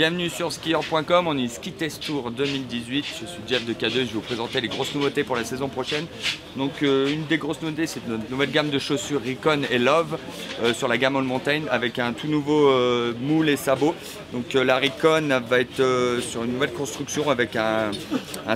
Bienvenue sur skieur.com, on est Ski Test Tour 2018, je suis Jeff de K2, je vais vous présenter les grosses nouveautés pour la saison prochaine. Donc une des grosses nouveautés, c'est notre nouvelle gamme de chaussures Recon et Love sur la gamme All Mountain avec un tout nouveau moule et sabot. Donc la Recon va être sur une nouvelle construction avec un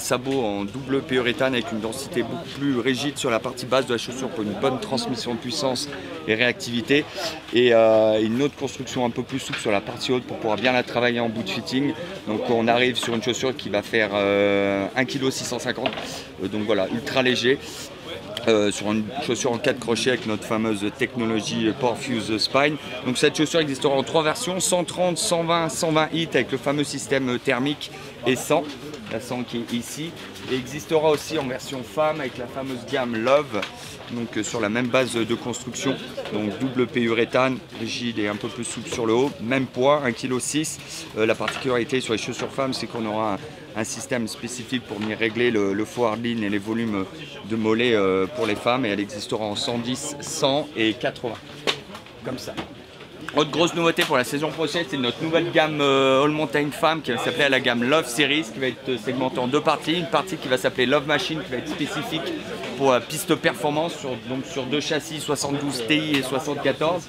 sabot en double polyuréthane avec une densité beaucoup plus rigide sur la partie basse de la chaussure pour une bonne transmission de puissance et réactivité, et une autre construction un peu plus souple sur la partie haute pour pouvoir bien la travailler en bout de fitting. Donc on arrive sur une chaussure qui va faire 1,650 kg, donc voilà, ultra léger. Sur une chaussure en 4 crochets avec notre fameuse technologie Porfuse Spine. Donc cette chaussure existera en 3 versions, 130, 120, 120 hits avec le fameux système thermique et 100, la 100 qui est ici. Et existera aussi en version femme avec la fameuse gamme Love, donc sur la même base de construction, donc double polyuréthane, rigide et un peu plus souple sur le haut, même poids, 1,6 kg. La particularité sur les chaussures femmes, c'est qu'on aura un système spécifique pour venir régler le forward lean et les volumes de mollets pour les femmes, et elle existera en 110, 100 et 80, comme ça. Autre grosse nouveauté pour la saison prochaine, c'est notre nouvelle gamme All Mountain Femme qui va s'appeler la gamme Love Series, qui va être segmentée en 2 parties. Une partie qui va s'appeler Love Machine, qui va être spécifique pour la piste performance, donc sur 2 châssis 72 Ti et 74,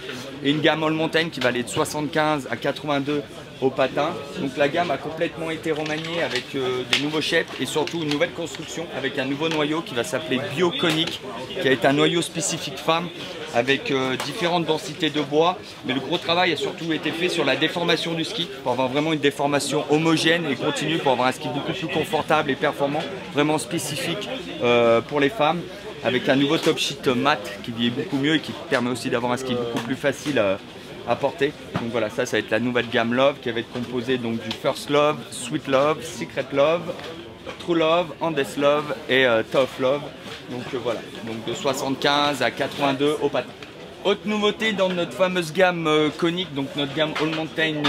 et une gamme All Mountain qui va aller de 75 à 82 au patin. Donc la gamme a complètement été remaniée avec des nouveaux shapes et surtout une nouvelle construction avec un nouveau noyau qui va s'appeler Bioconic, qui a été un noyau spécifique femme avec différentes densités de bois. Mais le gros travail a surtout été fait sur la déformation du ski pour avoir vraiment une déformation homogène et continue, pour avoir un ski beaucoup plus confortable et performant, vraiment spécifique pour les femmes, avec un nouveau top sheet mat qui vieillit beaucoup mieux et qui permet aussi d'avoir un ski beaucoup plus facile à porter. Donc voilà, ça va être la nouvelle gamme Love qui va être composée donc du First Love, Sweet Love, Secret Love, True Love, Endless Love et Tough Love. Donc voilà, donc de 75 à 82 au patin. Autre nouveauté dans notre fameuse gamme conique, donc notre gamme All Mountain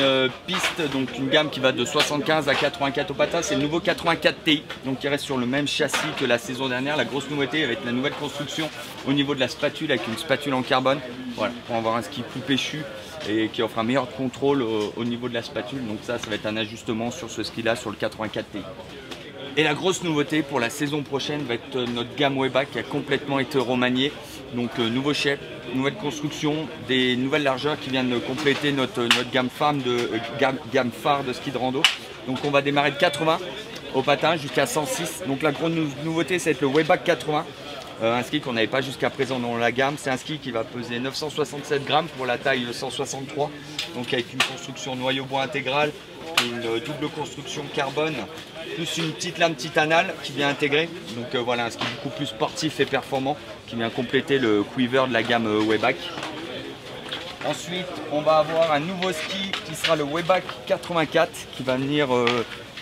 Piste, donc une gamme qui va de 75 à 84 au patin, c'est le nouveau 84 Ti, donc qui reste sur le même châssis que la saison dernière. La grosse nouveauté avec la nouvelle construction au niveau de la spatule, avec une spatule en carbone, voilà, pour avoir un ski plus péchu et qui offre un meilleur contrôle au niveau de la spatule. Donc ça va être un ajustement sur ce ski là, sur le 84 Ti. Et la grosse nouveauté pour la saison prochaine va être notre gamme Wayback qui a complètement été remaniée. Donc nouveau shape, nouvelle construction, des nouvelles largeurs qui viennent compléter notre gamme gamme phare de ski de rando. Donc on va démarrer de 80 au patin jusqu'à 106. Donc la grosse nouveauté, c'est le Wayback 80. Un ski qu'on n'avait pas jusqu'à présent dans la gamme. C'est un ski qui va peser 967 grammes pour la taille 163. Donc avec une construction noyau bois intégral, une double construction carbone, plus une petite lame titanale qui vient intégrer. Donc voilà, un ski beaucoup plus sportif et performant qui vient compléter le quiver de la gamme Wayback. Ensuite, on va avoir un nouveau ski qui sera le Wayback 84 qui va venir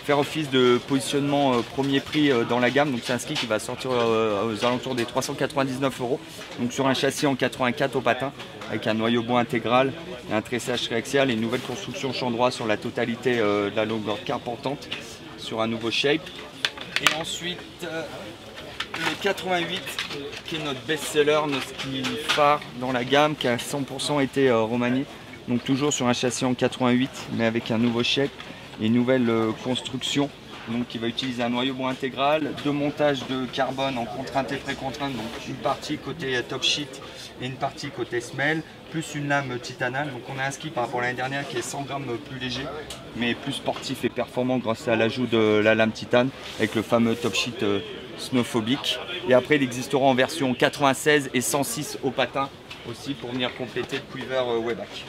faire office de positionnement premier prix dans la gamme. Donc c'est un ski qui va sortir aux alentours des 399 €. Donc sur un châssis en 84 au patin avec un noyau bois intégral et un tressage réaxial et une nouvelle construction champ droit sur la totalité de la longueur carpentante sur un nouveau shape. Et ensuite le 88 qui est notre best-seller, notre ski phare dans la gamme, qui a 100% été remanié. Donc toujours sur un châssis en 88 mais avec un nouveau shape et une nouvelle construction, donc qui va utiliser un noyau bois intégral, 2 montages de carbone en contrainte et pré-contrainte, donc une partie côté top sheet et une partie côté semelle, plus une lame titanale. Donc on a un ski par rapport à l'année dernière qui est 100 grammes plus léger mais plus sportif et performant grâce à l'ajout de la lame titane avec le fameux top sheet snowphobique. Et après il existera en version 96 et 106 au patin aussi pour venir compléter le quiver Wayback.